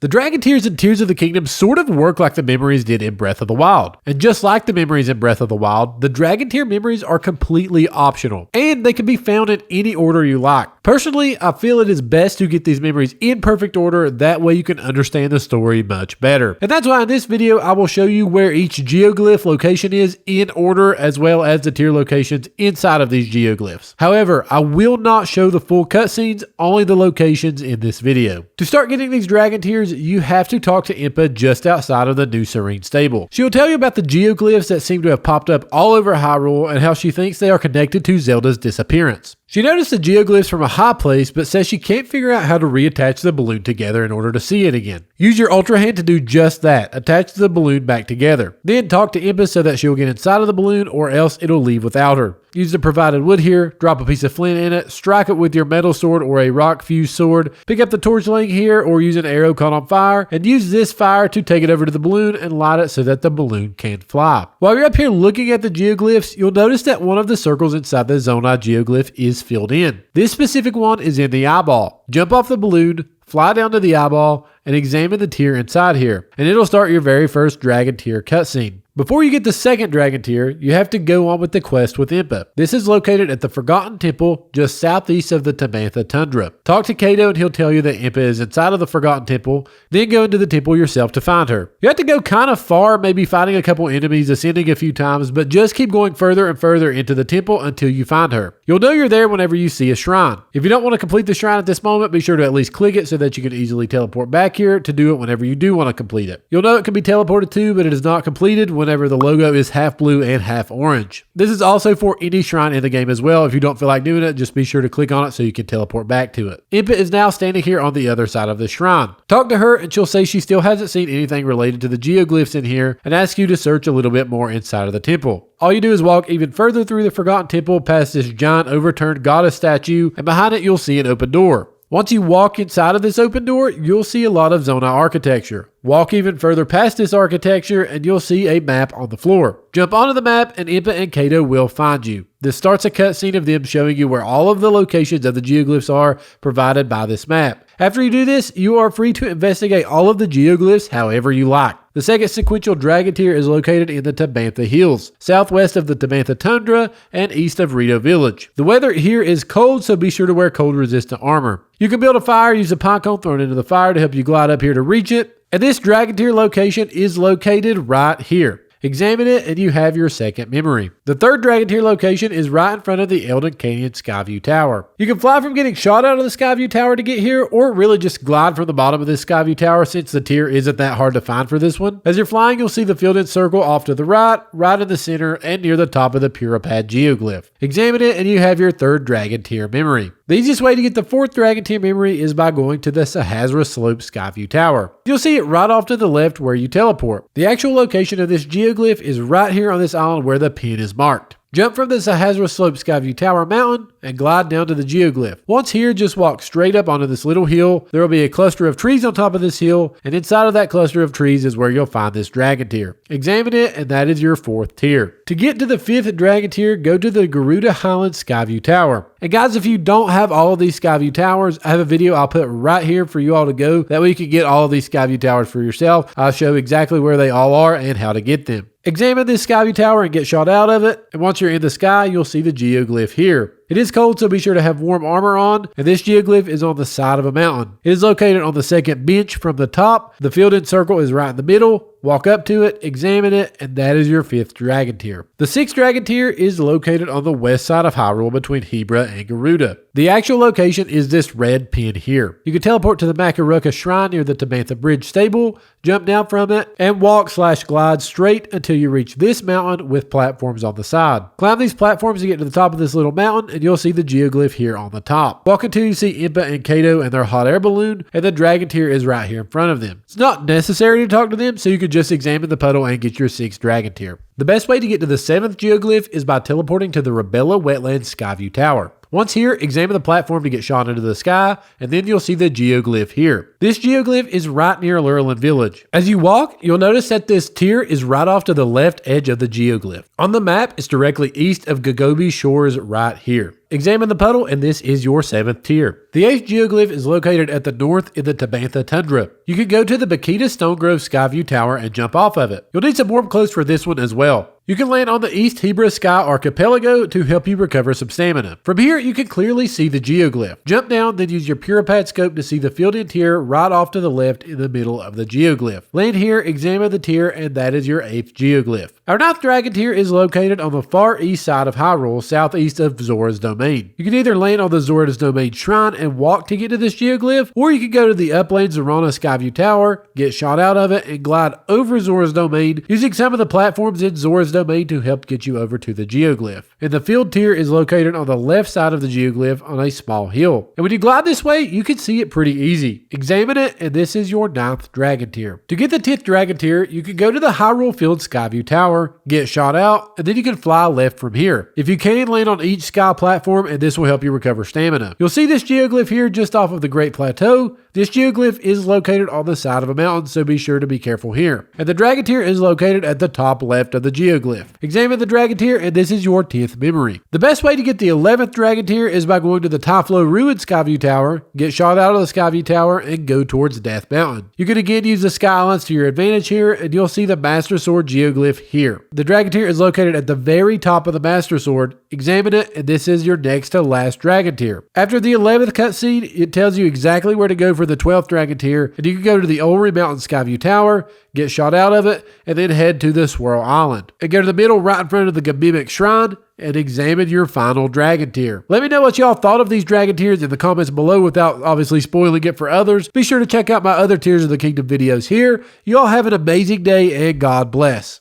The Dragon Tiers and Tears of the Kingdom sort of work like the memories did in Breath of the Wild. And just like the memories in Breath of the Wild, the Dragon Tier memories are completely optional, and they can be found in any order you like. Personally, I feel it is best to get these memories in perfect order, that way you can understand the story much better. And that's why in this video, I will show you where each geoglyph location is in order, as well as the tier locations inside of these geoglyphs. However, I will not show the full cutscenes, only the locations in this video. To start getting these Dragon Tiers, you have to talk to Impa just outside of the New Serene stable. She'll tell you about the geoglyphs that seem to have popped up all over Hyrule and how she thinks they are connected to Zelda's disappearance. She noticed the geoglyphs from a high place, but says she can't figure out how to reattach the balloon together in order to see it again. Use your Ultra Hand to do just that, attach the balloon back together. Then talk to Impa so that she'll get inside of the balloon, or else it'll leave without her. Use the provided wood here, drop a piece of flint in it, strike it with your metal sword or a rock fused sword, pick up the torch laying here or use an arrow caught on fire, and use this fire to take it over to the balloon and light it so that the balloon can fly. While you're up here looking at the geoglyphs, you'll notice that one of the circles inside the Zonai geoglyph is filled in. This specific one is in the eyeball. Jump off the balloon, fly down to the eyeball, and examine the tier inside here, and it'll start your very first Dragon Tier cutscene. Before you get the second Dragon Tier, you have to go on with the quest with Impa. This is located at the Forgotten Temple, just southeast of the Tabantha Tundra. Talk to Kato and he'll tell you that Impa is inside of the Forgotten Temple, then go into the temple yourself to find her. You have to go kind of far, maybe fighting a couple enemies, ascending a few times, but just keep going further and further into the temple until you find her. You'll know you're there whenever you see a shrine. If you don't want to complete the shrine at this moment, be sure to at least click it so that you can easily teleport back here to do it whenever you do want to complete it. You'll know it can be teleported to, but it is not completed whenever the logo is half blue and half orange. This is also for any shrine in the game as well. If you don't feel like doing it, just be sure to click on it so you can teleport back to it. Impa is now standing here on the other side of the shrine. Talk to her and she'll say she still hasn't seen anything related to the geoglyphs in here and ask you to search a little bit more inside of the temple. All you do is walk even further through the Forgotten Temple past this giant overturned goddess statue, and behind it you'll see an open door. Once you walk inside of this open door, you'll see a lot of Zonai architecture. Walk even further past this architecture and you'll see a map on the floor. Jump onto the map and Impa and Kato will find you. This starts a cutscene of them showing you where all of the locations of the geoglyphs are provided by this map. After you do this, you are free to investigate all of the geoglyphs however you like. The second sequential Dragon Tier is located in the Tabantha Hills, southwest of the Tabantha Tundra and east of Rito Village. The weather here is cold, so be sure to wear cold-resistant armor. You can build a fire, use a pine cone thrown into the fire to help you glide up here to reach it. And this Dragon Tier location is located right here. Examine it and you have your second memory. The third Dragon Tier location is right in front of the Elden Canyon Skyview Tower. You can fly from getting shot out of the Skyview Tower to get here, or really just glide from the bottom of this Skyview Tower since the tier isn't that hard to find for this one. As you're flying, you'll see the filled in circle off to the right in the center, and near the top of the Puripad geoglyph. Examine it and you have your third Dragon Tier memory. The easiest way to get the fourth Dragon Tier memory is by going to the Sahasra Slope Skyview Tower. You'll see it right off to the left where you teleport. The actual location of this geoglyph is right here on this island where the pin is marked. Jump from the Sahasra Slope Skyview Tower mountain and glide down to the geoglyph. Once here, just walk straight up onto this little hill. There will be a cluster of trees on top of this hill, and inside of that cluster of trees is where you'll find this Dragon Tier. Examine it, and that is your fourth tier. To get to the fifth Dragon Tier, go to the Garuda Highlands Skyview Tower. And guys, if you don't have all of these Skyview Towers, I have a video I'll put right here for you all to go. That way you can get all of these Skyview Towers for yourself. I'll show exactly where they all are and how to get them. Examine this Skyview Tower and get shot out of it, and once you're in the sky, you'll see the geoglyph here. It is cold, so be sure to have warm armor on, and this geoglyph is on the side of a mountain. It is located on the second bench from the top. The filled-in circle is right in the middle. Walk up to it, examine it, and that is your fifth Dragon Tier. The sixth Dragon Tier is located on the west side of Hyrule between Hebra and Garuda. The actual location is this red pin here. You can teleport to the Makarukka Shrine near the Tabantha Bridge stable, jump down from it, and walk/glide straight until you reach this mountain with platforms on the side. Climb these platforms to get to the top of this little mountain, and you'll see the geoglyph here on the top. Walk until you see Impa and Kato and their hot air balloon, and the Dragon Tier is right here in front of them. It's not necessary to talk to them, so you can just examine the puddle and get your sixth Dragon Tier. The best way to get to the seventh geoglyph is by teleporting to the Rebella Wetlands Skyview Tower. Once here, examine the platform to get shot into the sky, and then you'll see the geoglyph here. This geoglyph is right near Lurelin Village. As you walk, you'll notice that this tier is right off to the left edge of the geoglyph. On the map, it's directly east of Gogobi Shores right here. Examine the puddle, and this is your 7th tier. The 8th geoglyph is located at the north in the Tabantha Tundra. You can go to the Bakita Stonegrove Skyview Tower and jump off of it. You'll need some warm clothes for this one as well. You can land on the East Hebra Sky Archipelago to help you recover some stamina. From here, you can clearly see the geoglyph. Jump down, then use your Puripad scope to see the filled-in tier right off to the left in the middle of the geoglyph. Land here, examine the tier, and that is your 8th geoglyph. Our 9th dragon tier is located on the far east side of Hyrule, southeast of Zora's Domain. You can either land on the Zora's Domain shrine and walk to get to this geoglyph, or you can go to the upland Zorana Skyview Tower, get shot out of it, and glide over Zora's Domain using some of the platforms in Zora's Domain to help get you over to the geoglyph. And the field tier is located on the left side of the geoglyph on a small hill. And when you glide this way, you can see it pretty easy. Examine it, and this is your 9th dragon tier. To get the 10th dragon tier, you can go to the Hyrule Field Skyview Tower, get shot out, and then you can fly left from here. If you can, land on each sky platform, and this will help you recover stamina. You'll see this geoglyph here just off of the Great Plateau. This geoglyph is located on the side of a mountain, so be sure to be careful here. And the dragon tier is located at the top left of the geoglyph. Examine the dragon tier, and this is your 10th memory. The best way to get the 11th dragon tier is by going to the Typhlo Ruined Skyview Tower, get shot out of the Skyview Tower, and go towards Death Mountain. You can again use the Sky Islands to your advantage here, and you'll see the Master Sword geoglyph here. The dragon tier is located at the very top of the Master Sword. Examine it, and this is your next to last dragon tier. After the 11th cutscene, it tells you exactly where to go for the 12th dragon tier, and you can go to the Ulri Mountain Skyview Tower, get shot out of it, and then head to the Swirl Island. And go to the middle right in front of the Gamimic Shrine, and examine your final dragon tier. Let me know what y'all thought of these dragon tiers in the comments below without obviously spoiling it for others. Be sure to check out my other Tears of the Kingdom videos here. Y'all have an amazing day, and God bless.